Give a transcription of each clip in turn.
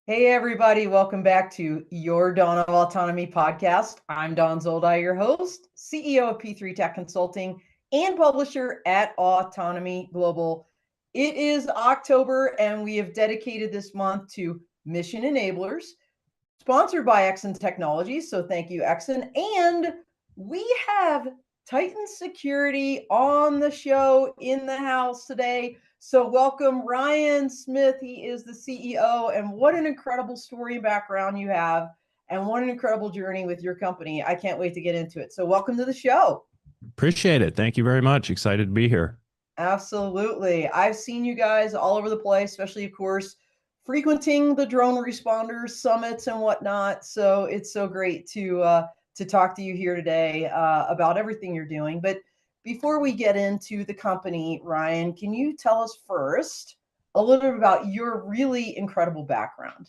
Hey, everybody, welcome back to your Dawn of Autonomy podcast. I'm Don Zoldi, your host, CEO of P3 Tech Consulting, and publisher at Autonomy Global. It is October, and we have dedicated this month to mission enablers, sponsored by Exxon Technologies. So thank you, Exxon. And we have Titan Security on the show in the house today. So welcome Ryan Smith. He is the CEO, and what an incredible story and background you have, and what an incredible journey with your company. I can't wait to get into it. So welcome to the show. Appreciate it. Thank you very much. Excited to be here. Absolutely. I've seen you guys all over the place, especially, of course, frequenting the drone responders summits and whatnot. So it's so great to talk to you here today about everything you're doing. But before we get into the company, Ryan, can you tell us first a little bit about your really incredible background?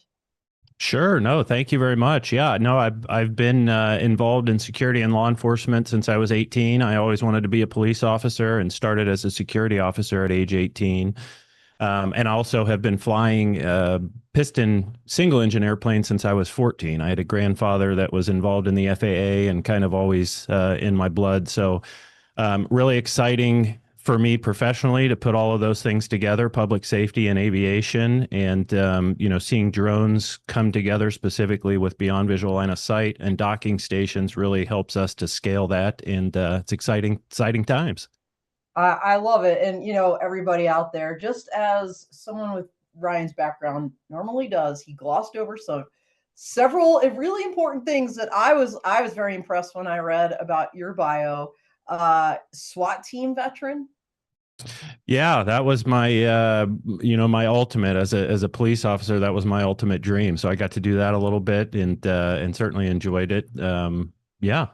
Sure. No, thank you very much. Yeah, no, I've been involved in security and law enforcement since I was 18. I always wanted to be a police officer and started as a security officer at age 18. And I also have been flying piston single engine airplanes since I was 14. I had a grandfather that was involved in the FAA and kind of always in my blood. So really exciting for me professionally to put all of those things together, public safety and aviation, and seeing drones come together specifically with beyond visual line of sight and docking stations really helps us to scale that, and it's exciting times. I love it. And, everybody out there, just as someone with Ryan's background normally does, he glossed over several really important things that I was very impressed when I read about your bio. SWAT team veteran. Yeah, that was my my ultimate as a police officer. That was my ultimate dream. So I got to do that a little bit, and certainly enjoyed it. Yeah.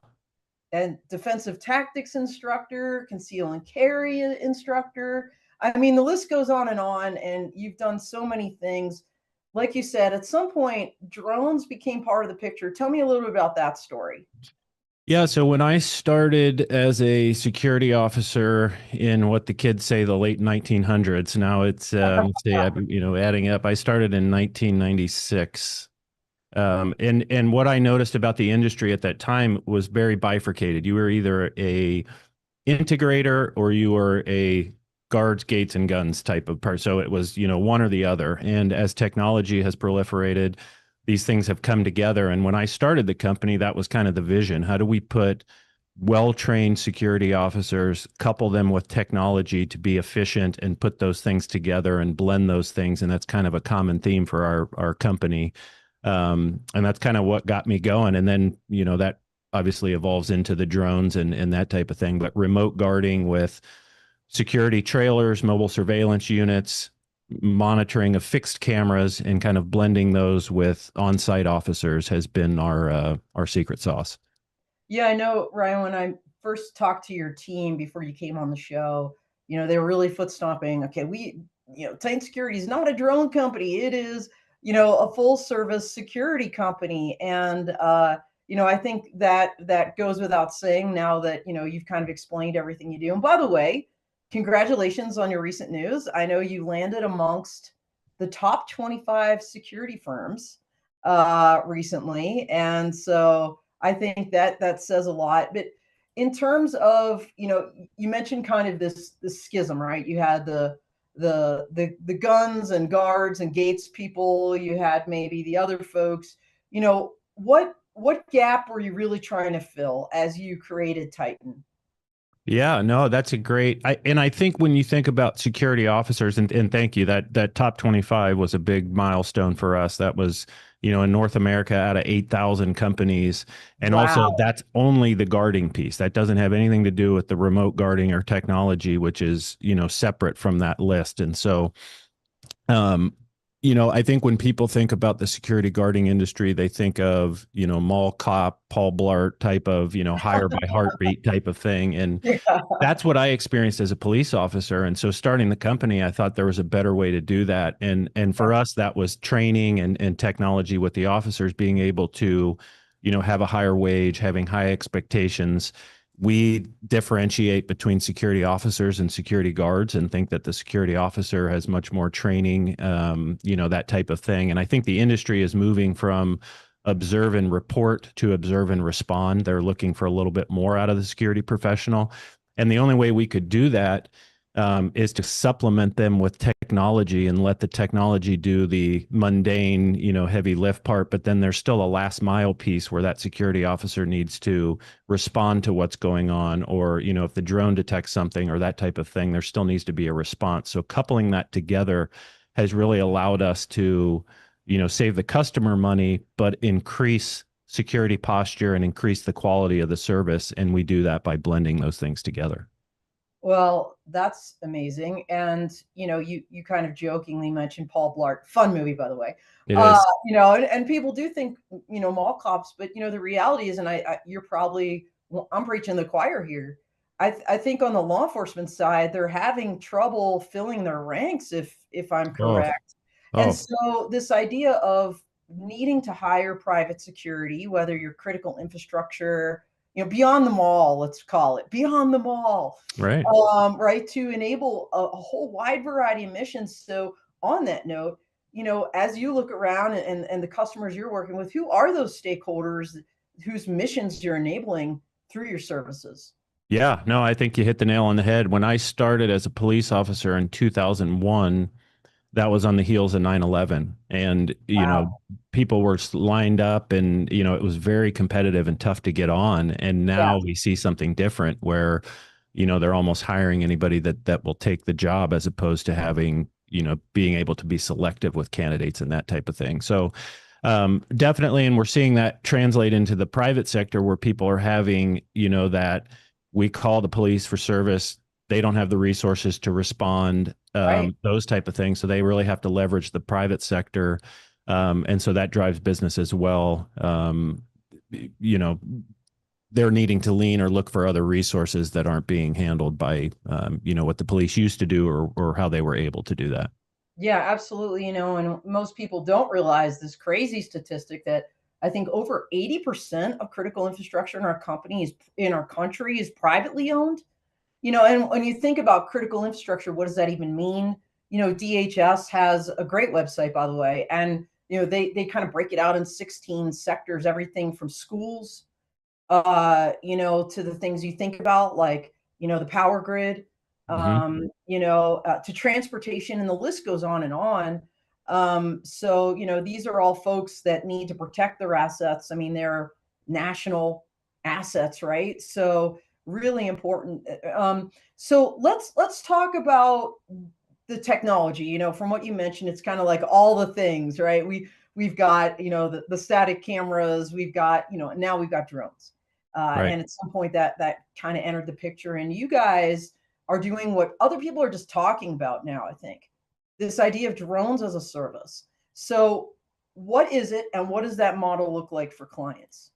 And defensive tactics instructor, conceal and carry instructor. I mean, the list goes on, and you've done so many things. Like you said, at some point, drones became part of the picture. Tell me a little bit about that story. Yeah, so when I started as a security officer in what the kids say the late 1900s, now it's adding up. I started in 1996. And what I noticed about the industry at that time was very bifurcated. You were either a integrator or you were a guards, gates, and guns type of person. So it was, one or the other. And as technology has proliferated, these things have come together. And when I started the company, that was kind of the vision. How do we put well-trained security officers, couple them with technology to be efficient and put those things together and blend those things? And that's kind of a common theme for our company. And that's kind of what got me going. And then, that obviously evolves into the drones and that type of thing. But remote guarding with security trailers, mobile surveillance units, monitoring of fixed cameras, and kind of blending those with on-site officers has been our secret sauce. Yeah, I know, Ryan, when I first talked to your team before you came on the show, they were really foot stomping. Okay, Titan Security is not a drone company. It is, a full service security company. And, I think that goes without saying now that, you've kind of explained everything you do. And by the way, congratulations on your recent news. I know you landed amongst the top 25 security firms recently. And so I think that says a lot. But in terms of, you mentioned kind of this schism, right? You had the guns and guards and gates people. You had maybe the other folks. What gap were you really trying to fill as you created Titan? Yeah, no, that's a great. And I think when you think about security officers, and thank you, that top 25 was a big milestone for us. That was, in North America out of 8,000 companies. And also Wow. that's only the guarding piece. That doesn't have anything to do with the remote guarding or technology, which is, separate from that list. And so, um, I think when people think about the security guarding industry, they think of, mall cop, Paul Blart type of, hire by heartbeat type of thing. And Yeah. that's what I experienced as a police officer. And so starting the company, I thought there was a better way to do that. And for us, that was training and technology with the officers being able to, have a higher wage, having high expectations, we differentiate between security officers and security guards and think that the security officer has much more training, that type of thing. And I think the industry is moving from observe and report to observe and respond. They're looking for a little bit more out of the security professional. And the only way we could do that is to supplement them with technology and let the technology do the mundane, heavy lift part. But then there's still a last mile piece where that security officer needs to respond to what's going on, or if the drone detects something or that type of thing, there still needs to be a response. So coupling that together has really allowed us to save the customer money but increase security posture and increase the quality of the service, and we do that by blending those things together. Well, that's amazing. And you kind of jokingly mentioned Paul Blart, fun movie, by the way. It is. And people do think, mall cops, but the reality is, and you're probably, well, I'm preaching the choir here. I think on the law enforcement side, they're having trouble filling their ranks, if I'm Oh, correct. And oh, so this idea of needing to hire private security, whether you're critical infrastructure, beyond the mall, let's call it beyond the mall, right. right, to enable a whole wide variety of missions. So on that note, as you look around and the customers you're working with, who are those stakeholders whose missions you're enabling through your services? Yeah, no, I think you hit the nail on the head. When I started as a police officer in 2001, that was on the heels of 9/11, and Wow. people were lined up, and it was very competitive and tough to get on. And Yeah. now we see something different where they're almost hiring anybody that will take the job, as opposed to having being able to be selective with candidates and that type of thing. So definitely, and we're seeing that translate into the private sector, where people are having that we call the police for service, they don't have the resources to respond, Right. those type of things. So they really have to leverage the private sector. And so that drives business as well. You know, they're needing to lean or look for other resources that aren't being handled by, what the police used to do, or how they were able to do that. Yeah, absolutely. And most people don't realize this crazy statistic that I think over 80% of critical infrastructure in our country is privately owned. And when you think about critical infrastructure, what does that even mean? DHS has a great website, by the way, and they kind of break it out in 16 sectors, everything from schools, to the things you think about, like, the power grid, Hmm. to transportation, and the list goes on and on. So, these are all folks that need to protect their assets. I mean, they're national assets, right? So, really important. So let's talk about the technology. From what you mentioned, it's kind of like all the things, right? We've got the static cameras, we've got now we've got drones, Right. and at some point that kind of entered the picture, and you guys are doing what other people are just talking about now. I think this idea of drones as a service. So what is it, and what does that model look like for clients?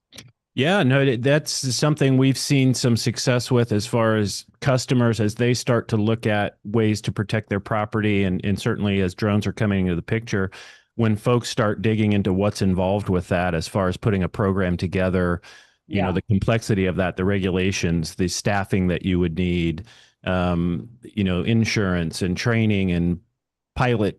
Yeah, no, that's something we've seen some success with, as far as customers, as they start to look at ways to protect their property. And certainly as drones are coming into the picture, when folks start digging into what's involved with that, as far as putting a program together, Yeah. the complexity of that, the regulations, the staffing that you would need, insurance and training and pilot,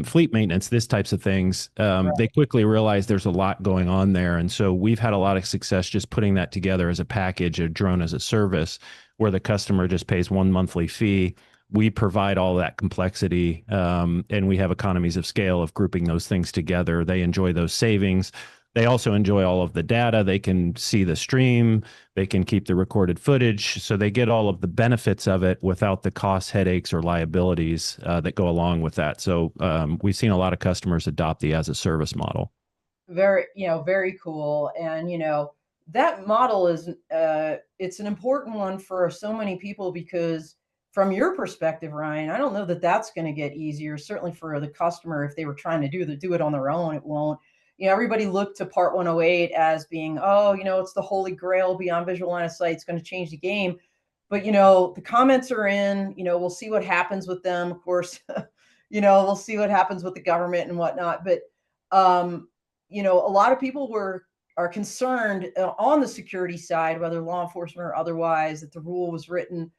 fleet maintenance, this types of things, they quickly realize there's a lot going on there. And so we've had a lot of success just putting that together as a package, a drone as a service, where the customer just pays one monthly fee. We provide all that complexity, and we have economies of scale of grouping those things together. They enjoy those savings. They also enjoy all of the data. They can see the stream, they can keep the recorded footage. So they get all of the benefits of it without the cost, headaches, or liabilities that go along with that. So we've seen a lot of customers adopt the as a service model. Very, very cool. And that model is it's an important one for so many people, because from your perspective, Ryan, I don't know that that's going to get easier. Certainly for the customer, if they were trying to do it on their own, it won't. Everybody looked to Part 108 as being, oh, it's the holy grail beyond visual line of sight. It's going to change the game. But the comments are in. We'll see what happens with them. Of course, we'll see what happens with the government and whatnot. But a lot of people were are concerned on the security side, whether law enforcement or otherwise, that the rule was written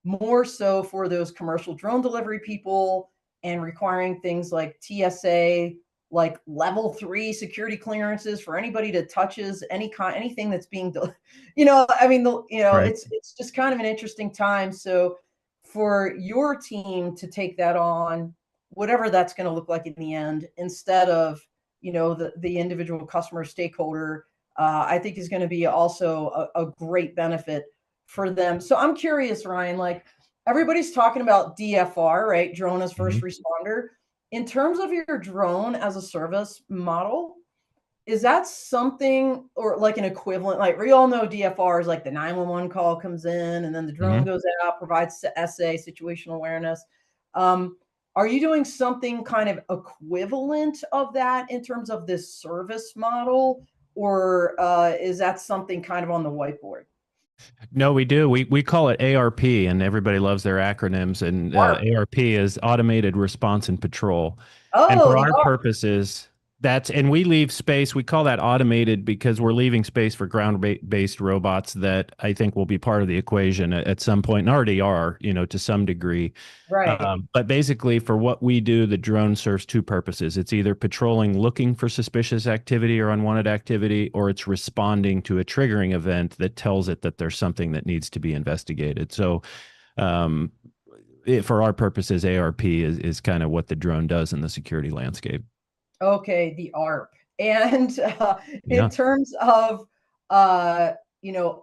more so for those commercial drone delivery people and requiring things like TSA, like level 3 security clearances for anybody that touches anything that's being, I mean, Right. it's just kind of an interesting time. So for your team to take that on, whatever that's going to look like in the end, instead of the individual customer stakeholder, I think is going to be also a great benefit for them. So I'm curious, Ryan, like everybody's talking about DFR, right? Drone as first Mhm. responder. In terms of your drone as a service model, is that something or like an equivalent? Like we all know DFR is like the 911 call comes in and then the drone Mhm. goes out, provides SA, situational awareness. Um, are you doing something kind of equivalent of that in terms of this service model? Or is that something kind of on the whiteboard? No, we do. We call it ARP, and everybody loves their acronyms. And ARP. ARP is Automated Response and Patrol. And Oh, for the our ARP. purposes, and we leave space. We call that automated because we're leaving space for ground-based robots that I think will be part of the equation at some point, and already are, to some degree. Right. But basically, for what we do, the drone serves two purposes. It's either patrolling, looking for suspicious activity or unwanted activity, or it's responding to a triggering event that tells it that there's something that needs to be investigated. So, um, for our purposes, ARP is kind of what the drone does in the security landscape. Okay, the ARP. And in Yeah. terms of uh,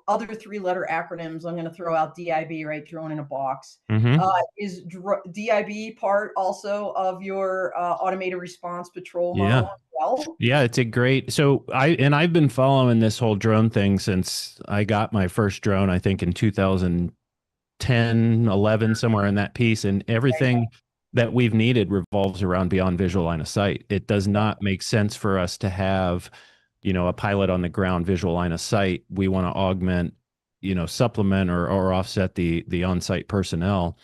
other three-letter acronyms, I'm going to throw out DIB, right? Drone in a box. Hmm. Is DIB part also of your automated response patrol model Yeah. as well? Yeah, it's a great. I've been following this whole drone thing since I got my first drone, I think in 2010, 11, somewhere in that piece. And Right. everything that we've needed revolves around beyond visual line of sight. It does not make sense for us to have, a pilot on the ground visual line of sight. We want to augment, supplement or offset the on-site personnel.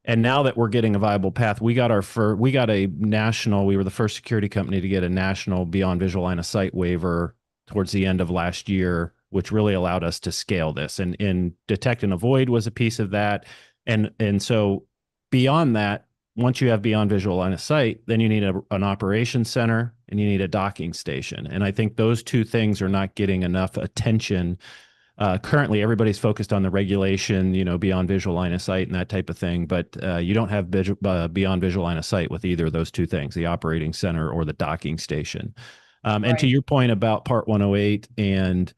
And now that we're getting a viable path, we got a national, we were the first security company to get a national beyond visual line of sight waiver towards the end of last year, which really allowed us to scale this. And detect and avoid was a piece of that. And so beyond that, once you have beyond visual line of sight, then you need an operations center and you need a docking station. And I think those two things are not getting enough attention. Currently, everybody's focused on the regulation, beyond visual line of sight and that type of thing. But you don't have beyond visual line of sight with either of those two things, the operating center or the docking station. And to Right. your point about Part 108 and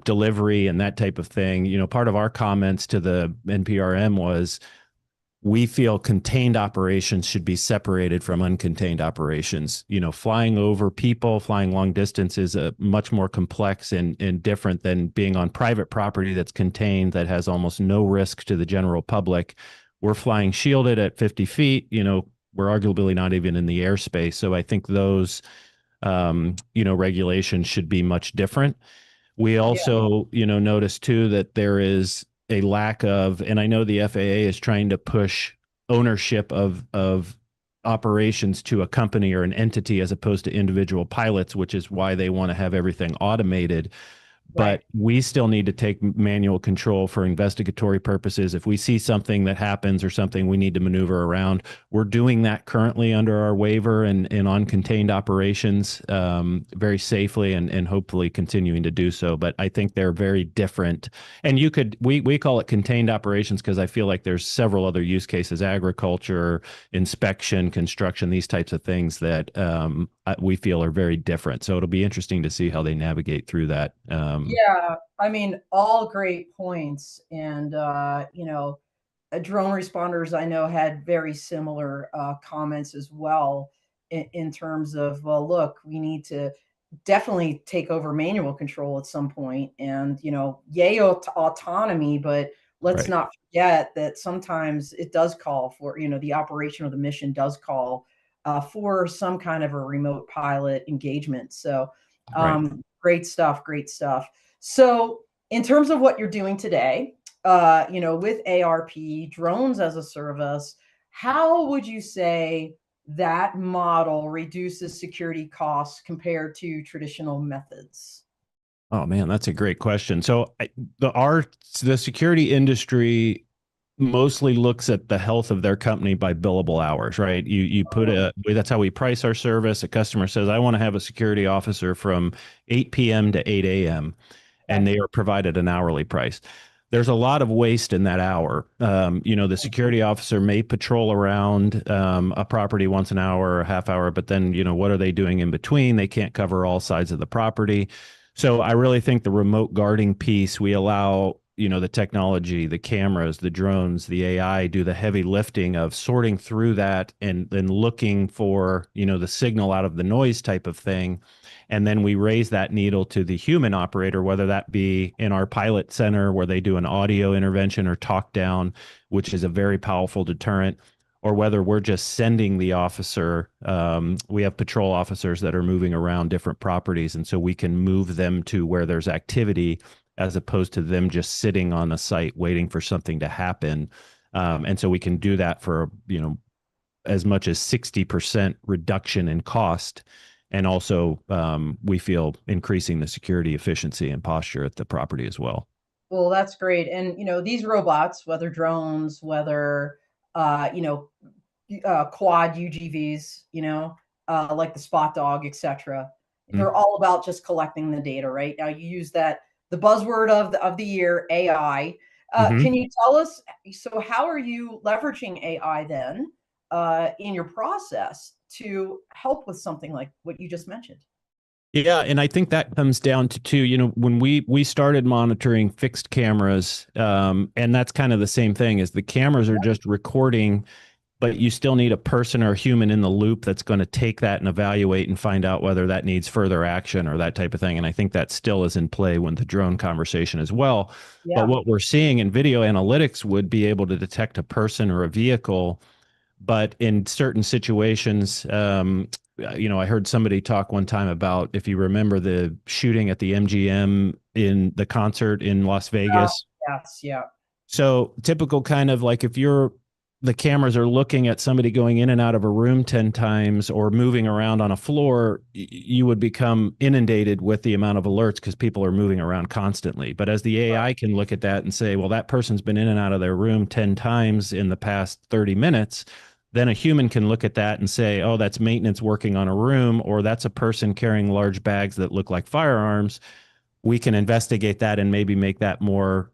delivery and that type of thing, part of our comments to the NPRM was we feel contained operations should be separated from uncontained operations. Flying over people, flying long distance is a much more complex and different than being on private property that's contained, that has almost no risk to the general public. We're flying shielded at 50 feet. We're arguably not even in the airspace. So I think those, regulations should be much different. We Yeah. also, notice too that there is a lack of, and I know the FAA is trying to push ownership of operations to a company or an entity as opposed to individual pilots, which is why they want to have everything automated. Right. But we still need to take manual control for investigatory purposes. If we see something that happens or something we need to maneuver around, we're doing that currently under our waiver and on contained operations, very safely and hopefully continuing to do so. But I think they're very different. And we call it contained operations because I feel like there's several other use cases: agriculture, inspection, construction, these types of things that we feel are very different. So it'll be interesting to see how they navigate through that. Yeah. I mean, all great points. And, drone responders I know had very similar comments as well in terms of, well, look, we need to definitely take over manual control at some point, and yay autonomy, but let's Right. not forget that sometimes it does call for, the operation of the mission does call for some kind of a remote pilot engagement. So Right. great stuff, great stuff. So in terms of what you're doing today, with ARP, drones as a service, how would you say that model reduces security costs compared to traditional methods? Oh man, that's a great question. So the security industry mostly looks at the health of their company by billable hours, right? You put Oh, a that's how we price our service. A customer says, I want to have a security officer from 8 p.m. to 8 a.m. and okay. they are provided an hourly price. There's a lot of waste in that hour. The security officer may patrol around a property once an hour or a half hour, but then, what are they doing in between? They can't cover all sides of the property. So I really think the remote guarding piece, we allow, the technology, the cameras, the drones, the AI do the heavy lifting of sorting through that and then looking for, the signal out of the noise type of thing. And then we raise that needle to the human operator, whether that be in our pilot center where they do an audio intervention or talk down, which is a very powerful deterrent, or whether we're just sending the officer. We have patrol officers that are moving around different properties. And so we can move them to where there's activity as opposed to them just sitting on the site waiting for something to happen. And so we can do that for, as much as 60% reduction in cost. And also, we feel increasing the security efficiency and posture at the property as well. Well, that's great. And these robots, whether drones, whether uh, you know, quad UGVs, like the Spot Dog, etc. They're Mhm. all about just collecting the data, right? Now you use the buzzword of the year, AI. Can Mhm. you tell us? So, how are you leveraging AI then in your process to help with something like what you just mentioned? Yeah, and I think that comes down to too, when we started monitoring fixed cameras, and that's kind of the same thing as the cameras are just recording, but you still need a person or a human in the loop that's going to take that and evaluate and find out whether that needs further action or that type of thing. And I think that still is in play when the drone conversation as well. But Yeah. what we're seeing in video analytics would be able to detect a person or a vehicle, but in certain situations, I heard somebody talk one time about, if you remember the shooting at the MGM in the concert in Las Oh, Vegas. yes. Yeah. So typical kind of like if the cameras are looking at somebody going in and out of a room 10 times or moving around on a floor, you would become inundated with the amount of alerts because people are moving around constantly. But as the AI can look at that and say, well, that person's been in and out of their room 10 times in the past 30 minutes, then a human can look at that and say, oh, that's maintenance working on a room, or that's a person carrying large bags that look like firearms. We can investigate that and maybe make that more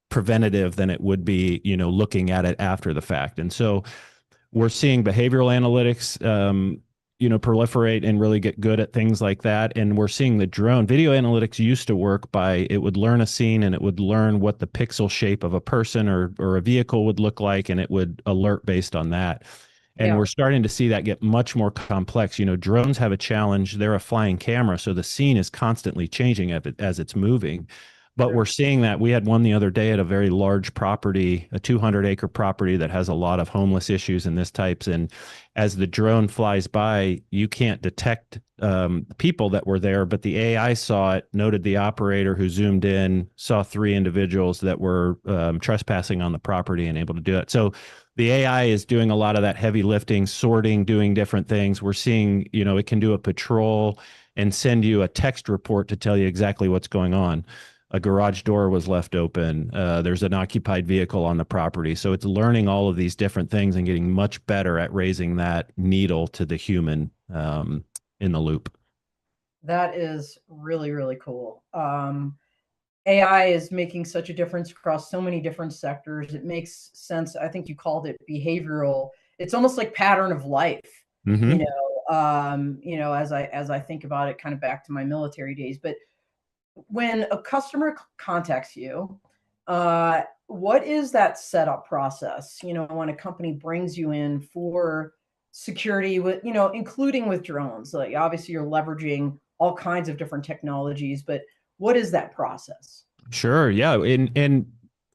preventative than it would be, looking at it after the fact. And so we're seeing behavioral analytics, proliferate and really get good at things like that. And we're seeing the drone video analytics used to work by it would learn a scene and it would learn what the pixel shape of a person or a vehicle would look like, and it would alert based on that. And Yeah. we're starting to see that get much more complex. Drones have a challenge. They're a flying camera, so the scene is constantly changing as it's moving. But True. we're seeing that. We had one the other day at a very large property, a 200-acre property that has a lot of homeless issues and this types. And as the drone flies by, you can't detect people that were there, but the AI saw it, noted the operator who zoomed in, saw three individuals that were trespassing on the property and able to do it. So the AI is doing a lot of that heavy lifting, sorting, doing different things. We're seeing, it can do a patrol and send you a text report to tell you exactly what's going on. A garage door was left open. There's an occupied vehicle on the property. So it's learning all of these different things and getting much better at raising that needle to the human in the loop. That is really, really cool. AI is making such a difference across so many different sectors. It makes sense. I think you called it behavioral. It's almost like pattern of life, Mm-hmm. as I think about it, kind of back to my military days. But when a customer contacts you, what is that setup process? When a company brings you in for security with, including with drones, like obviously you're leveraging all kinds of different technologies, but what is that process? Sure. Yeah. And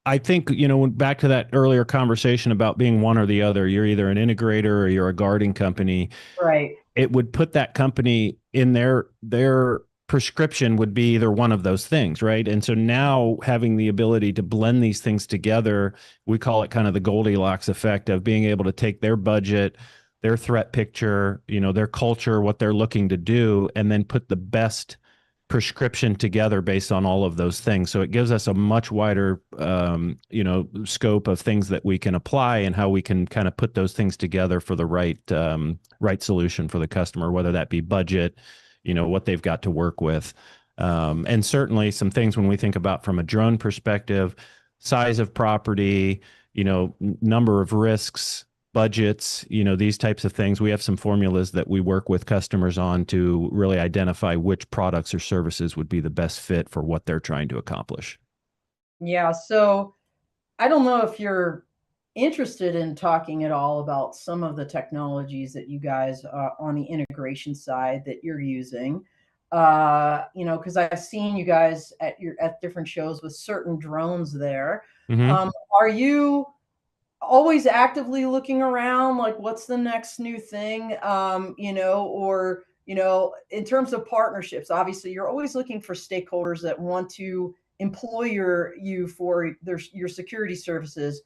I think, back to that earlier conversation about being one or the other, you're either an integrator or you're a guarding company. Right. It would put that company in their prescription would be either one of those things, right? And so now having the ability to blend these things together, we call it kind of the Goldilocks effect of being able to take their budget, their threat picture, their culture, what they're looking to do, and then put the best prescription together based on all of those things. So it gives us a much wider, scope of things that we can apply and how we can kind of put those things together for the right solution for the customer, whether that be budget, what they've got to work with. And certainly some things when we think about from a drone perspective, size of property, number of risks, budgets, these types of things. We have some formulas that we work with customers on to really identify which products or services would be the best fit for what they're trying to accomplish. Yeah. So I don't know if you're interested in talking at all about some of the technologies that you guys on the integration side that you're using. Because I've seen you guys at different shows with certain drones there. Mm-hmm. Are you always actively looking around, like what's the next new thing? Or in terms of partnerships, obviously you're always looking for stakeholders that want to employ you for your security services.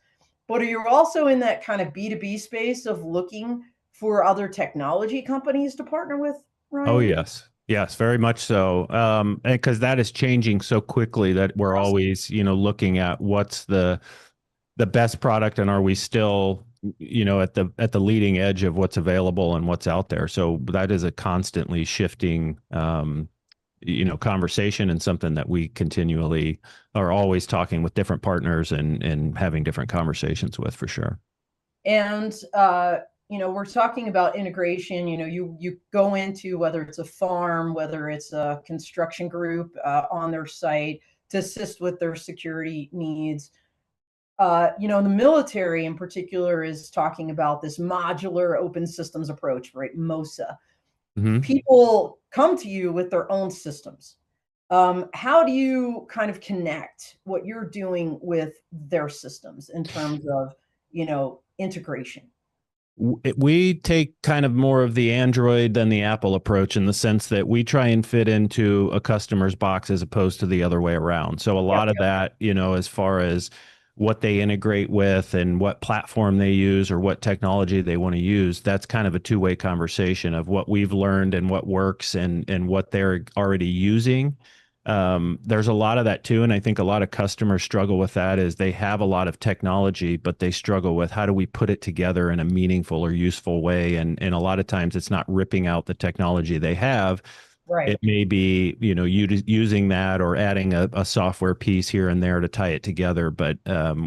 But are you also in that kind of B2B space of looking for other technology companies to partner with, Oh, Ryan? yes. Yes, very much so. And because that is changing so quickly that we're always, looking at what's the best product and are we still at the leading edge of what's available and what's out there. So that is a constantly shifting conversation and something that we continually are always talking with different partners and having different conversations with, for sure. And we're talking about integration. You go into, whether it's a farm, whether it's a construction group on their site to assist with their security needs. The military in particular is talking about this modular open systems approach, right? MOSA. Mm-hmm. People come to you with their own systems. How do you kind of connect what you're doing with their systems in terms of, integration? We take kind of more of the Android than the Apple approach in the sense that we try and fit into a customer's box as opposed to the other way around. So a Yep, lot of yep. that, as far as what they integrate with and what platform they use or what technology they want to use, that's kind of a two-way conversation of what we've learned and what works and what they're already using. There's a lot of that too, and I think a lot of customers struggle with that. Is they have a lot of technology, but they struggle with how do we put it together in a meaningful or useful way. And a lot of times it's not ripping out the technology they have. Right. It may be using that or adding a software piece here and there to tie it together. But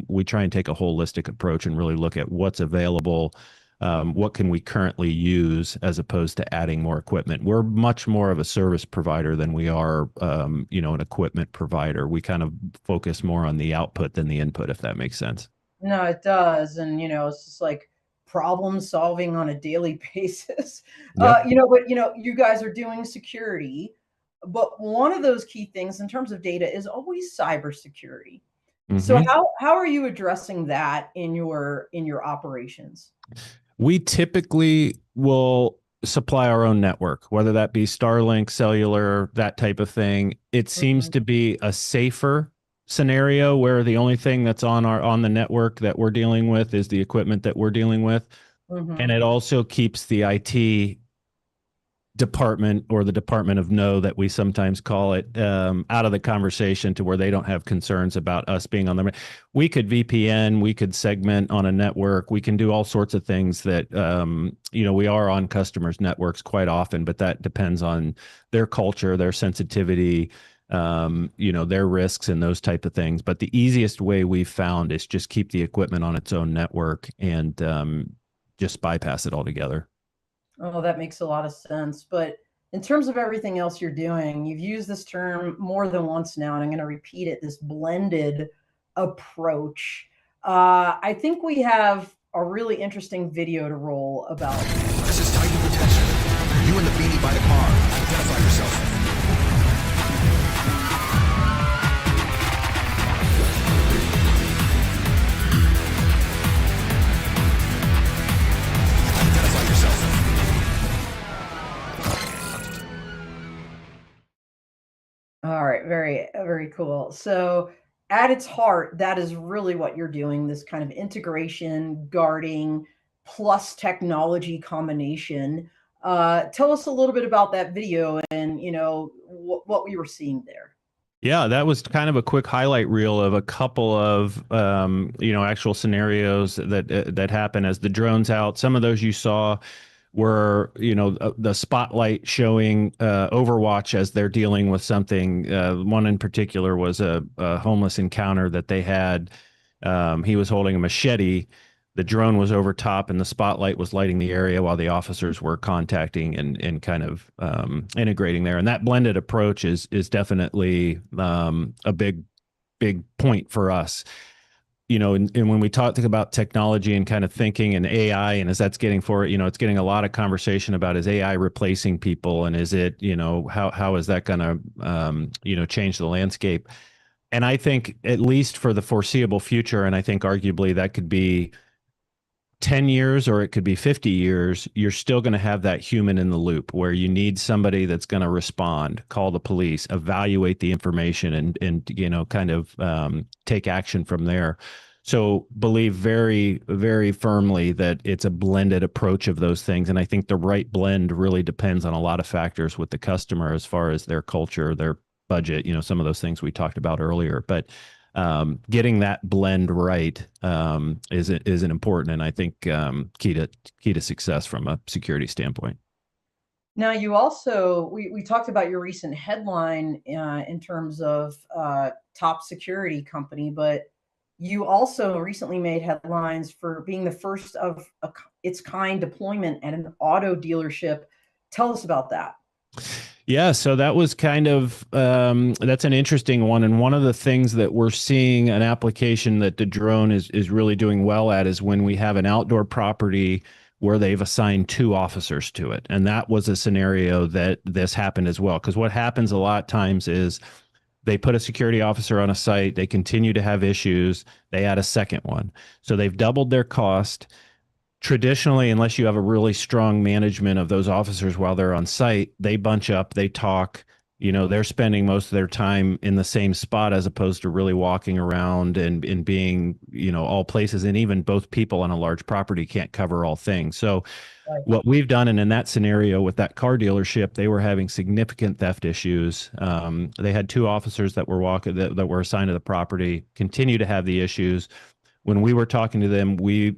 we try and take a holistic approach and really look at what's available. What can we currently use as opposed to adding more equipment? We're much more of a service provider than we are, an equipment provider. We kind of focus more on the output than the input, if that makes sense. No, it does. And, it's just like problem solving on a daily basis. Yep. But, you guys are doing security. But one of those key things in terms of data is always cybersecurity. So Hmm. how are you addressing that in your operations? We typically will supply our own network, whether that be Starlink, cellular, that type of thing. It seems Mhm, to be a safer scenario where the only thing that's on the network that we're dealing with is the equipment that we're dealing with. And mhm. it also keeps the IT department, or the department of no that we sometimes call it, out of the conversation to where they don't have concerns about us being on them. We could VPN, we could segment on a network, we can do all sorts of things that, we are on customers' networks quite often, but that depends on their culture, their sensitivity, their risks and those type of things. But the easiest way we've found is just keep the equipment on its own network and just bypass it altogether. Oh, that makes a lot of sense. But in terms of everything else you're doing, you've used this term more than once now, and I'm going to repeat it, this blended approach. I think we have a really interesting video to roll about. This is Titan Protection. You and the beanie by the car. Identify yourself. Identify yourself. All right, very, very cool. So, at its heart, that is really what you're doing, this kind of integration, guarding, plus technology combination. Tell us a little bit about that video and, you know, what we were seeing there. Yeah, that was kind of a quick highlight reel of a couple of you know, actual scenarios that happen as the drone's out. Some of those you saw were, you know, the spotlight showing Overwatch as they're dealing with something. One in particular was a homeless encounter that they had. He was holding a machete. The drone was over top, and the spotlight was lighting the area while the officers were contacting and kind of integrating there. And that blended approach is definitely a big point for us. You know, and when we talk about technology and kind of thinking and AI, and as that's getting for it, you know, it's getting a lot of conversation about, is AI replacing people, and is it, you know, how is that going to you know, change the landscape? And I think, at least for the foreseeable future, and I think arguably that could be 10 years or it could be 50 years, you're still going to have that human in the loop where you need somebody that's going to respond, call the police, evaluate the information, and you know, kind of take action from there. So believe very, very firmly that it's a blended approach of those things. And I think the right blend really depends on a lot of factors with the customer, as far as their culture, their budget, you know, some of those things we talked about earlier. But getting that blend right is an important, and I think key to success from a security standpoint. Now, you also, we talked about your recent headline in terms of top security company, but you also recently made headlines for being the first of its kind deployment at an auto dealership. Tell us about that. Yeah, so that was kind of that's an interesting one, and one of the things that we're seeing an application that the drone is really doing well at is when we have an outdoor property where they've assigned 2 officers to it, and that was a scenario that this happened as well. Because what happens a lot of times is they put a security officer on a site, they continue to have issues, they add a second one, so they've doubled their cost. Traditionally, unless you have a really strong management of those officers while they're on site, they bunch up, they talk, you know, they're spending most of their time in the same spot, as opposed to really walking around and being, you know, all places. And even both people on a large property can't cover all things. So Right. what we've done, and in that scenario with that car dealership, they were having significant theft issues. They had 2 officers that were that were assigned to the property, continue to have the issues. When we were talking to them, we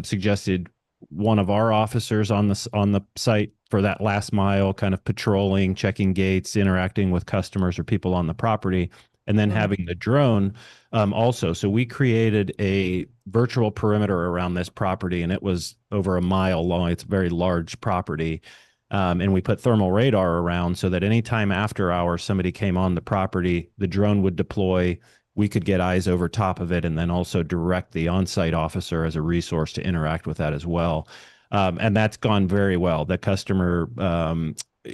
suggested one of our officers on the site for that last mile, kind of patrolling, checking gates, interacting with customers or people on the property, and then having the drone also. So we created a virtual perimeter around this property, and it was over a mile long. It's a very large property. And we put thermal radar around so that anytime after hours somebody came on the property, the drone would deploy. We could get eyes over top of it, and then also direct the on-site officer as a resource to interact with that as well. And that's gone very well. The customer,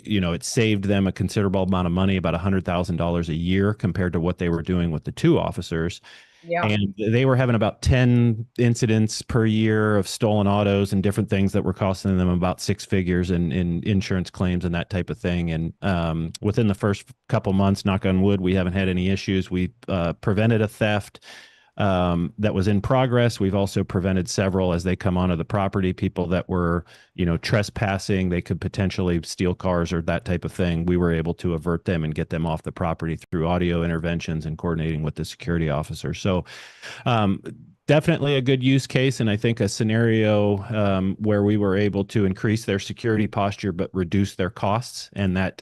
you know, it saved them a considerable amount of money, about $100,000 a year compared to what they were doing with the 2 officers. Yeah. And they were having about 10 incidents per year of stolen autos and different things that were costing them about 6 figures in insurance claims and that type of thing. And within the first couple months, knock on wood, we haven't had any issues. We prevented a theft that was in progress. We've also prevented several as they come onto the property, people that were, you know, trespassing. They could potentially steal cars or that type of thing. We were able to avert them and get them off the property through audio interventions and coordinating with the security officer. So definitely a good use case, and I think a scenario where we were able to increase their security posture but reduce their costs. And that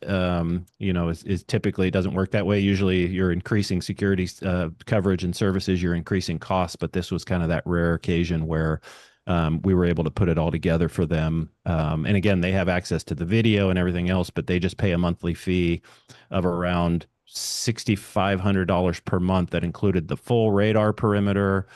you know, is typically doesn't work that way. Usually you're increasing security coverage and services, you're increasing costs, but this was kind of that rare occasion where we were able to put it all together for them. And again, they have access to the video and everything else, but they just pay a monthly fee of around $6,500 per month. That included the full radar perimeter,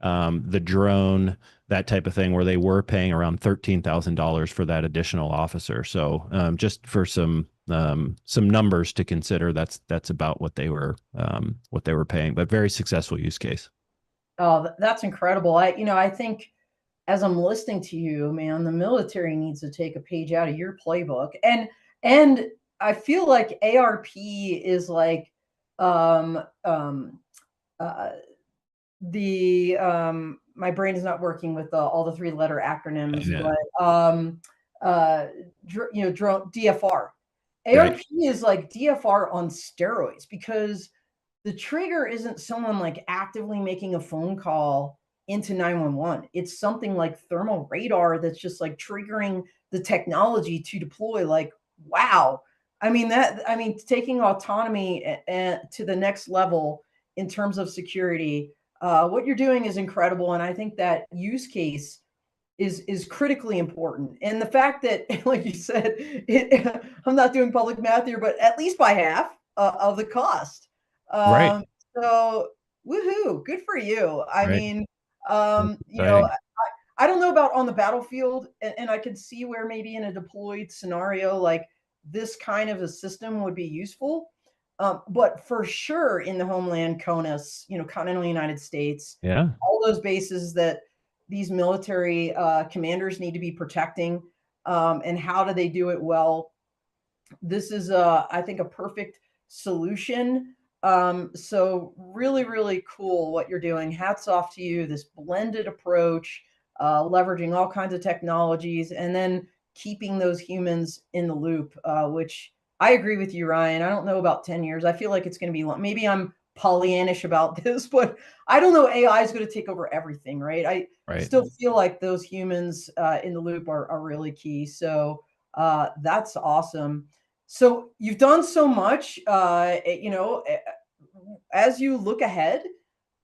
the drone, that type of thing, where they were paying around $13,000 for that additional officer. So just for some numbers to consider, that's about what they were paying, but very successful use case. Oh, that's incredible. I think as I'm listening to you, man, the military needs to take a page out of your playbook. And I feel like ARP is like the my brain is not working with all the 3-letter acronyms, Yeah. but drone DFR. Right. ARP is like DFR on steroids because the trigger isn't someone like actively making a phone call into 911. It's something like thermal radar that's just like triggering the technology to deploy. Like, wow. I mean, taking autonomy to the next level in terms of security, what you're doing is incredible. And I think that use case is critically important. And the fact that, like you said, I'm not doing public math here, but at least by half of the cost. Right. Um, so woohoo, good for you. I Right. mean, That's you know, exciting. I don't know about on the battlefield, and I can see where maybe in a deployed scenario like this kind of a system would be useful. But for sure in the homeland CONUS, continental United States, Yeah. all those bases that these military commanders need to be protecting, and how do they do it well? This is, I think, a perfect solution. So really, really cool what you're doing. Hats off to you. This blended approach, leveraging all kinds of technologies, and then keeping those humans in the loop. Which I agree with you, Ryan. I don't know about 10 years. I feel like it's going to be long. Maybe I'm Pollyannish about this, but I don't know. AI is going to take over everything, right? I Right. still feel like those humans in the loop are really key. So that's awesome. So you've done so much, as you look ahead,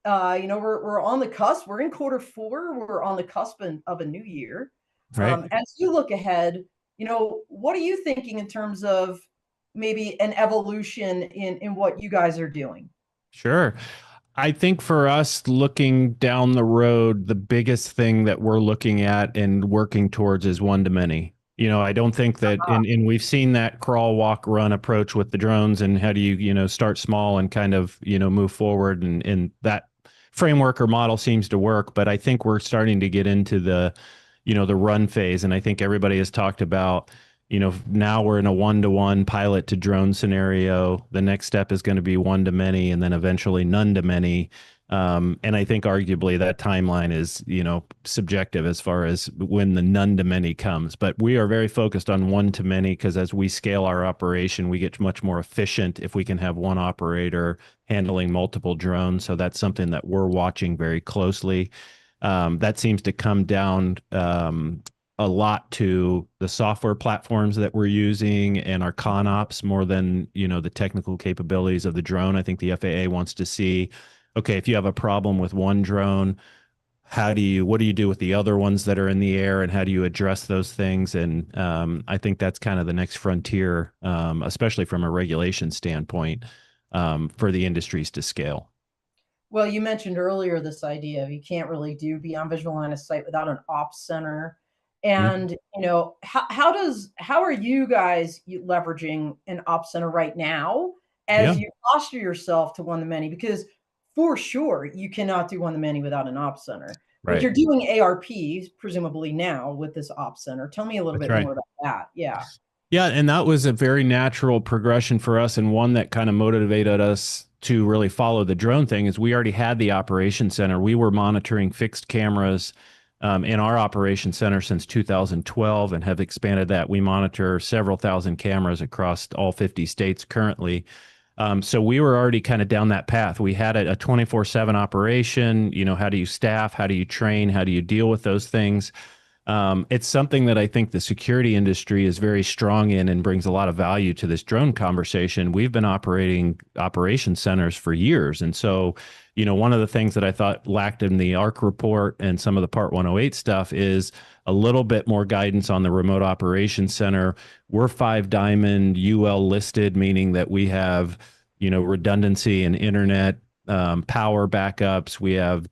we're on the cusp. We're in quarter 4. We're on the cusp of a new year. Right. As you look ahead, what are you thinking in terms of maybe an evolution in what you guys are doing? Sure. I think for us looking down the road, the biggest thing that we're looking at and working towards is one to many. I don't think that, and we've seen that crawl, walk, run approach with the drones, and how do you, start small and kind of, move forward, and that framework or model seems to work. But I think we're starting to get into the run phase. And I think everybody has talked about, now we're in a one-to-one pilot to drone scenario. The next step is going to be one to many, and then eventually none to many. And I think arguably that timeline is, subjective as far as when the none to many comes. But we are very focused on one to many because as we scale our operation, we get much more efficient if we can have one operator handling multiple drones. So that's something that we're watching very closely. That seems to come down a lot to the software platforms that we're using and our ConOps more than the technical capabilities of the drone. I think the FAA wants to see, okay, if you have a problem with one drone, what do you do with the other ones that are in the air, and how do you address those things? And I think that's kind of the next frontier, especially from a regulation standpoint, for the industries to scale. Well, you mentioned earlier this idea of you can't really do beyond visual line of sight without an ops center. Mhm. And how are you guys leveraging an ops center right now Yeah, as you posture yourself to one to many? Because for sure you cannot do one to many without an ops center. But right. you're doing ARPs presumably now with this ops center. Tell me a little That's bit right. more about that. Yeah. Yeah, and that was a very natural progression for us, and one that kind of motivated us to really follow the drone thing. Is we already had the operation center. We were monitoring fixed cameras in our operation center since 2012 and have expanded that. We monitor several thousand cameras across all 50 states currently. So we were already kind of down that path. We had a 24/7 operation. How do you staff? How do you train? How do you deal with those things? It's something that I think the security industry is very strong in and brings a lot of value to this drone conversation. We've been operating operation centers for years. And so, one of the things that I thought lacked in the ARC report and some of the Part 108 stuff is a little bit more guidance on the remote operations center. We're 5 Diamond UL listed, meaning that we have, redundancy and internet, power backups. We have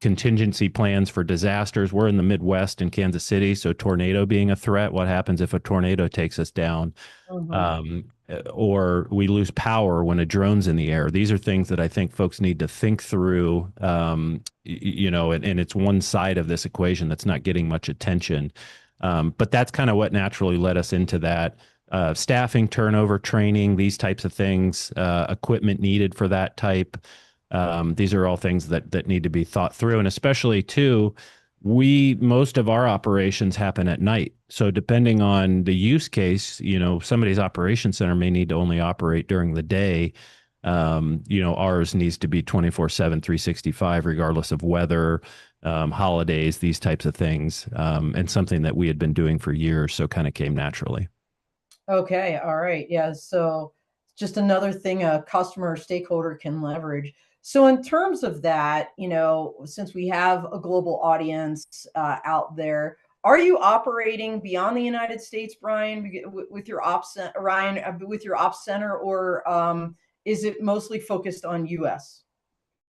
contingency plans for disasters. We're in the Midwest in Kansas City, so tornado being a threat. What happens if a tornado takes us down? Mhm. Or we lose power when a drone's in the air. These are things that I think folks need to think through, and it's one side of this equation that's not getting much attention. But that's kind of what naturally led us into that. Staffing, turnover, training, these types of things, equipment needed for that type. These are all things that need to be thought through, and especially too, Most of our operations happen at night. So depending on the use case, somebody's operation center may need to only operate during the day. Ours needs to be 24/7, 365, regardless of weather, holidays, these types of things, and something that we had been doing for years. So kind of came naturally. Okay. All right. Yeah. So just another thing a customer or stakeholder can leverage. So in terms of that, since we have a global audience out there, are you operating beyond the United States, Brian, with your Ryan, with your ops center, or is it mostly focused on U.S.?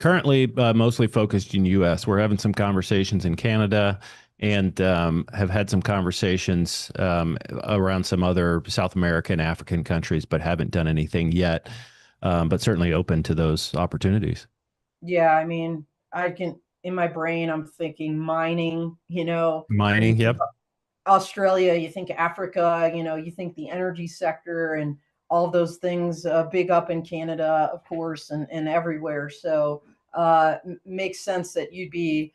Currently, mostly focused in U.S. We're having some conversations in Canada, and have had some conversations around some other South American, African countries, but haven't done anything yet. But certainly open to those opportunities. Yeah, I mean, I can in my brain, I'm thinking mining. When you Mining, think yep. Australia, you think Africa, you think the energy sector and all of those things, big up in Canada, of course, and everywhere. So makes sense that you'd be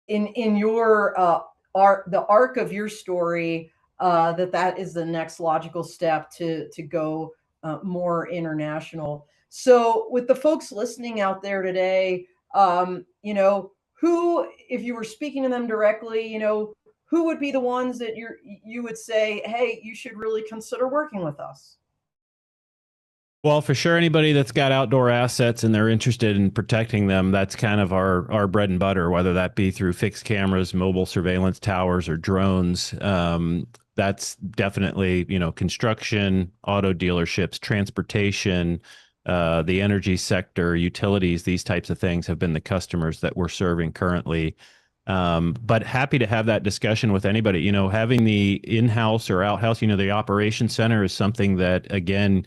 in your the arc of your story, that is the next logical step to go more international. So with the folks listening out there today, who, if you were speaking to them directly, who would be the ones that you would say, hey, you should really consider working with us? Well, for sure, anybody that's got outdoor assets and they're interested in protecting them, that's kind of our bread and butter, whether that be through fixed cameras, mobile surveillance towers, or drones. That's definitely, construction, auto dealerships, transportation, the energy sector, utilities, these types of things have been the customers that we're serving currently. But happy to have that discussion with anybody. Having the in-house or out-house, the operation center is something that, again,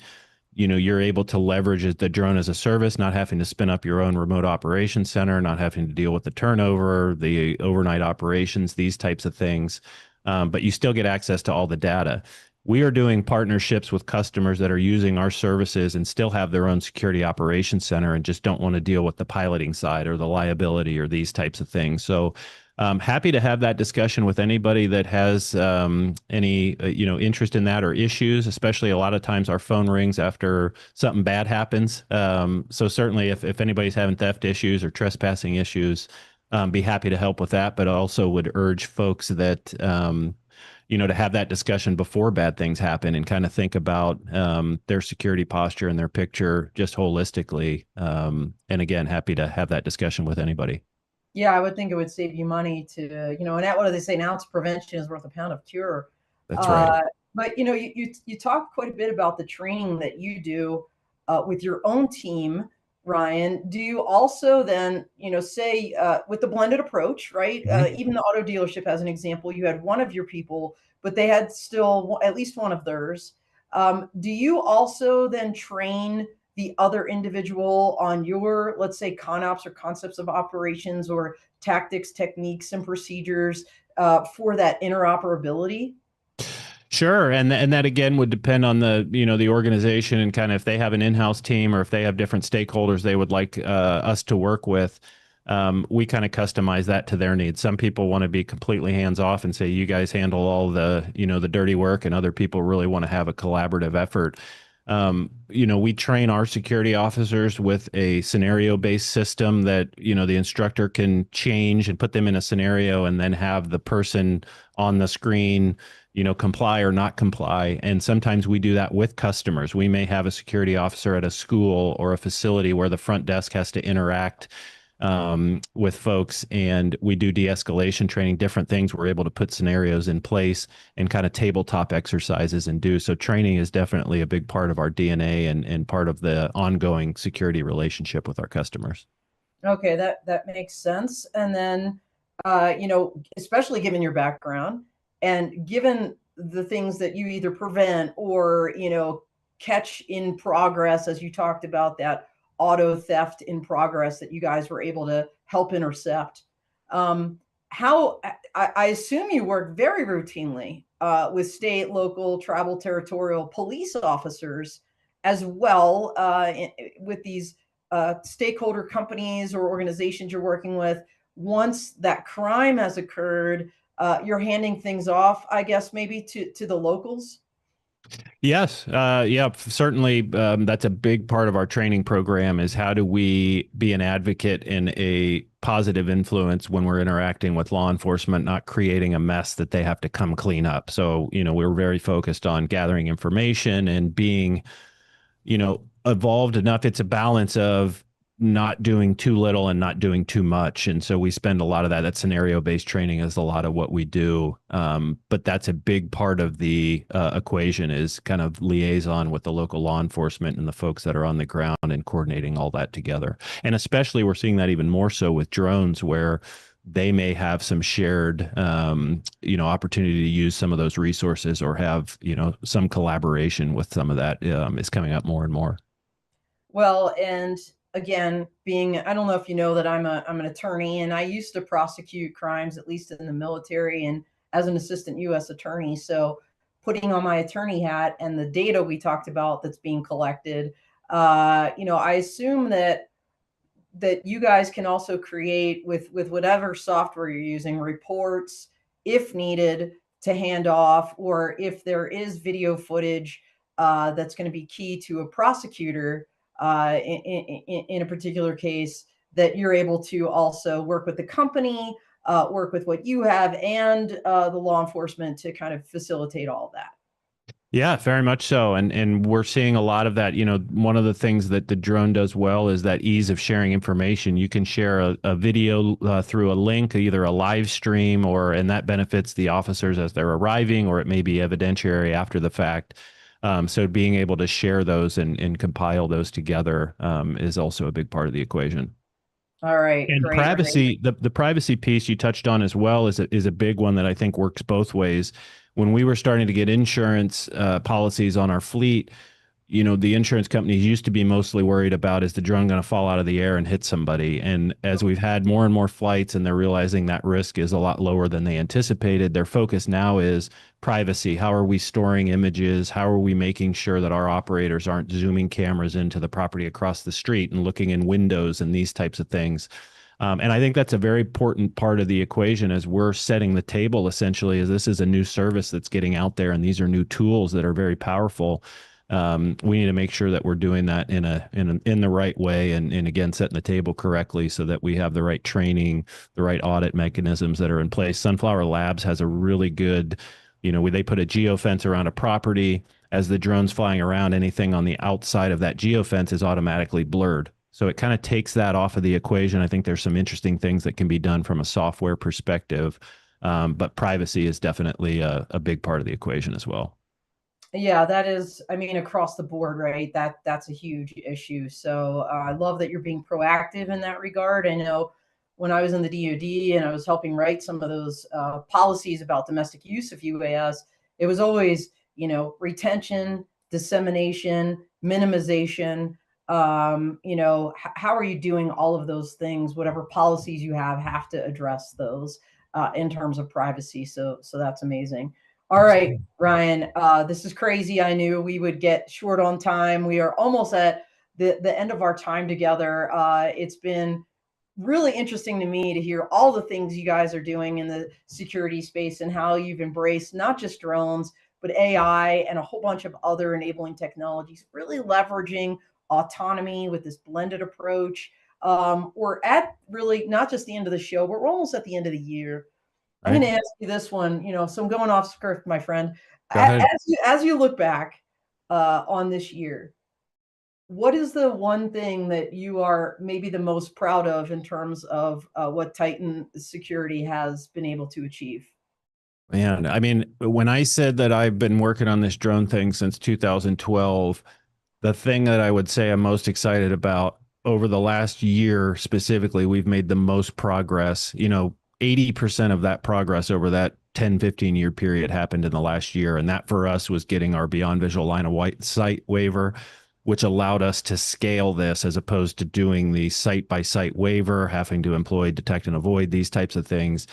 you're able to leverage the drone as a service, not having to spin up your own remote operations center, not having to deal with the turnover, the overnight operations, these types of things. But you still get access to all the data. We are doing partnerships with customers that are using our services and still have their own security operations center and just don't want to deal with the piloting side or the liability or these types of things. So happy to have that discussion with anybody that has any interest in that or issues. Especially a lot of times our phone rings after something bad happens. So certainly if anybody's having theft issues or trespassing issues, be happy to help with that. But also would urge folks that to have that discussion before bad things happen and kind of think about their security posture and their picture just holistically. And again, happy to have that discussion with anybody. Yeah, I would think it would save you money to, and that, what do they say? An ounce of prevention is worth a pound of cure. That's right. But you talk quite a bit about the training that you do with your own team, Ryan. Do you also then, say with the blended approach, right? Mhm. Even the auto dealership, as an example, you had one of your people, but they had still at least one of theirs. Do you also then train the other individual on your, let's say, ConOps or concepts of operations or tactics, techniques, and procedures for that interoperability? Sure, and that again would depend on the organization and kind of if they have an in-house team or if they have different stakeholders they would like us to work with. We kind of customize that to their needs. Some people want to be completely hands off and say you guys handle all the dirty work, and other people really want to have a collaborative effort. We train our security officers with a scenario-based system that the instructor can change and put them in a scenario and then have the person on the screen comply or not comply. And sometimes we do that with customers. We may have a security officer at a school or a facility where the front desk has to interact with folks, and we do de-escalation training, different things. We're able to put scenarios in place and kind of tabletop exercises and do. So training is definitely a big part of our DNA and part of the ongoing security relationship with our customers. Okay, that makes sense. And then, especially given your background and given the things that you either prevent or catch in progress, as you talked about that auto theft in progress that you guys were able to help intercept. How I assume you work very routinely with state, local, tribal, territorial police officers as well with these stakeholder companies or organizations you're working with. once that crime has occurred, you're handing things off, I guess, maybe to the locals? Yes, yeah, certainly. That's a big part of our training program is how do we be an advocate and a positive influence when we're interacting with law enforcement, not creating a mess that they have to come clean up. So, we're very focused on gathering information and being evolved enough. It's a balance of not doing too little and not doing too much. And so we spend a lot of that scenario based training is a lot of what we do. But that's a big part of the equation is kind of liaison with the local law enforcement and the folks that are on the ground and coordinating all that together. And especially we're seeing that even more so with drones where they may have some shared, opportunity to use some of those resources or have, some collaboration with some of that is coming up more and more. Well, and again, I don't know if you know that I'm an attorney, and I used to prosecute crimes, at least in the military and as an assistant U.S. attorney. So putting on my attorney hat and the data we talked about that's being collected, I assume that you guys can also create with whatever software you're using reports if needed to hand off, or if there is video footage that's going to be key to a prosecutor in a particular case, that you're able to also work with the company, work with what you have, and the law enforcement to kind of facilitate all of that. Yeah, very much so. And we're seeing a lot of that. One of the things that the drone does well is that ease of sharing information. You can share a video through a link, either a live stream and that benefits the officers as they're arriving, or it may be evidentiary after the fact. So being able to share those and compile those together is also a big part of the equation. All right, And great. privacy, the privacy piece you touched on as well is a big one that I think works both ways. When we were starting to get insurance policies on our fleet, the insurance companies used to be mostly worried about, is the drone going to fall out of the air and hit somebody? And as we've had more and more flights and they're realizing that risk is a lot lower than they anticipated, their focus now is privacy. How are we storing images? How are we making sure that our operators aren't zooming cameras into the property across the street and looking in windows and these types of things? And I think that's a very important part of the equation as we're setting the table, essentially, as this is a new service that's getting out there and these are new tools that are very powerful. We need to make sure that we're doing that in the right way and again, setting the table correctly so that we have the right training, the right audit mechanisms that are in place. Sunflower Labs has a really good, they put a geofence around a property. As the drone's flying around, anything on the outside of that geofence is automatically blurred. So it kind of takes that off of the equation. I think there's some interesting things that can be done from a software perspective, but privacy is definitely a big part of the equation as well. Yeah, that is, I mean, across the board, right? That's a huge issue. So I love that you're being proactive in that regard. I know when I was in the DoD and I was helping write some of those policies about domestic use of UAS, it was always, retention, dissemination, minimization. How are you doing all of those things? Whatever policies you have to address those in terms of privacy. So that's amazing. All right, Ryan, this is crazy. I knew we would get short on time. We are almost at the end of our time together. It's been really interesting to me to hear all the things you guys are doing in the security space and how you've embraced not just drones, but AI and a whole bunch of other enabling technologies, really leveraging autonomy with this blended approach. We're at really not just the end of the show, but we're almost at the end of the year. I'm going to ask you this one, so I'm going off script, my friend. Go ahead. As you look back on this year, what is the one thing that you are maybe the most proud of in terms of what Titan Security has been able to achieve? Man, I mean, when I said that I've been working on this drone thing since 2012, the thing that I would say I'm most excited about over the last year specifically, we've made the most progress. 80% of that progress over that 10, 15-year period happened in the last year. And that for us was getting our beyond visual line of sight waiver, which allowed us to scale this as opposed to doing the site by site waiver, having to employ detect and avoid, these types of things.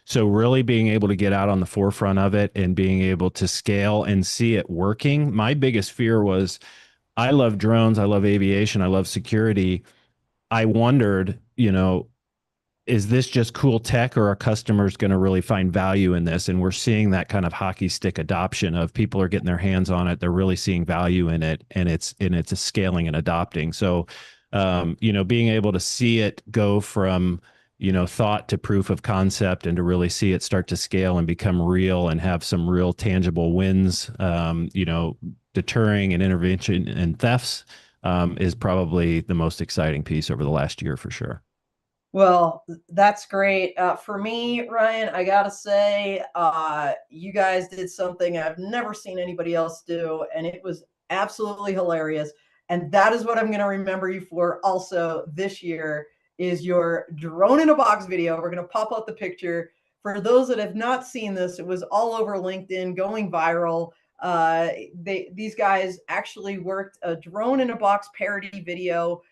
So really being able to get out on the forefront of it and being able to scale and see it working. My biggest fear was, I love drones, I love aviation, I love security. I wondered, is this just cool tech, or are customers going to really find value in this? And we're seeing that kind of hockey stick adoption of people are getting their hands on it. They're really seeing value in it, and it's a scaling and adopting. So, being able to see it go from, thought to proof of concept, and to really see it start to scale and become real and have some real tangible wins, deterring and intervention and thefts, is probably the most exciting piece over the last year for sure. Well, that's great. For me, Ryan, I gotta say, you guys did something I've never seen anybody else do, and it was absolutely hilarious. And that is what I'm going to remember you for also this year is your drone in a box video. We're going to pop up the picture. For those that have not seen this, it was all over LinkedIn, going viral. These guys actually worked a drone in a box parody video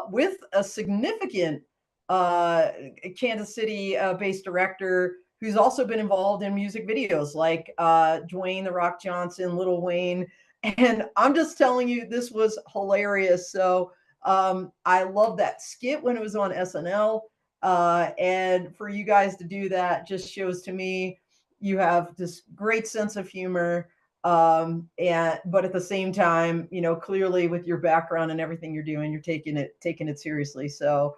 with a significant Kansas City based director who's also been involved in music videos like Dwayne The Rock Johnson, Lil Wayne. And I'm just telling you, this was hilarious. So I love that skit when it was on SNL. And for you guys to do that just shows to me you have this great sense of humor. But at the same time, clearly with your background and everything you're doing, you're taking it seriously. So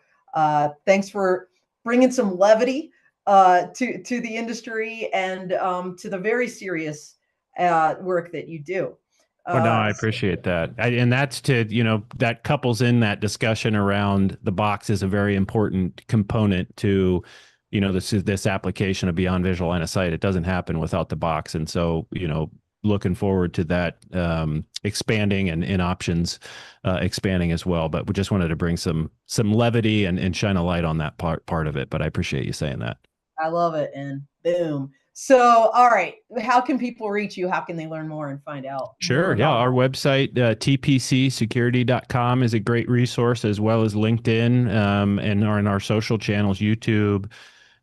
thanks for bringing some levity to the industry and to the very serious work that you do. Well, no, I appreciate that. And that's that couples in that discussion around the box is a very important component to, this application of beyond visual line of sight. It doesn't happen without the box. And so, looking forward to that expanding and in options expanding as well. But we just wanted to bring some levity and shine a light on that part of it. But I appreciate you saying that. I love it. And boom. So, all right. How can people reach you? How can they learn more and find out? Sure. Yeah. Our website, tpcsecurity.com, is a great resource, as well as LinkedIn, and in our social channels, YouTube,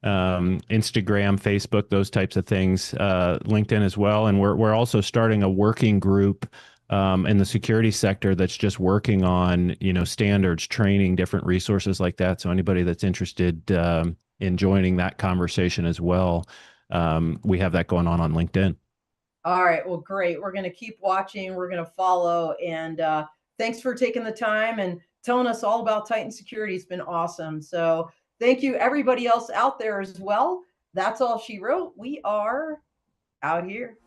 Instagram, Facebook, those types of things, LinkedIn as well. And we're also starting a working group in the security sector that's just working on, standards, training, different resources like that. So anybody that's interested in joining that conversation as well, we have that going on LinkedIn. All right. Well, great. We're going to keep watching. We're going to follow. And thanks for taking the time and telling us all about Titan Security. It's been awesome. So thank you, everybody else out there as well. That's all she wrote. We are out here.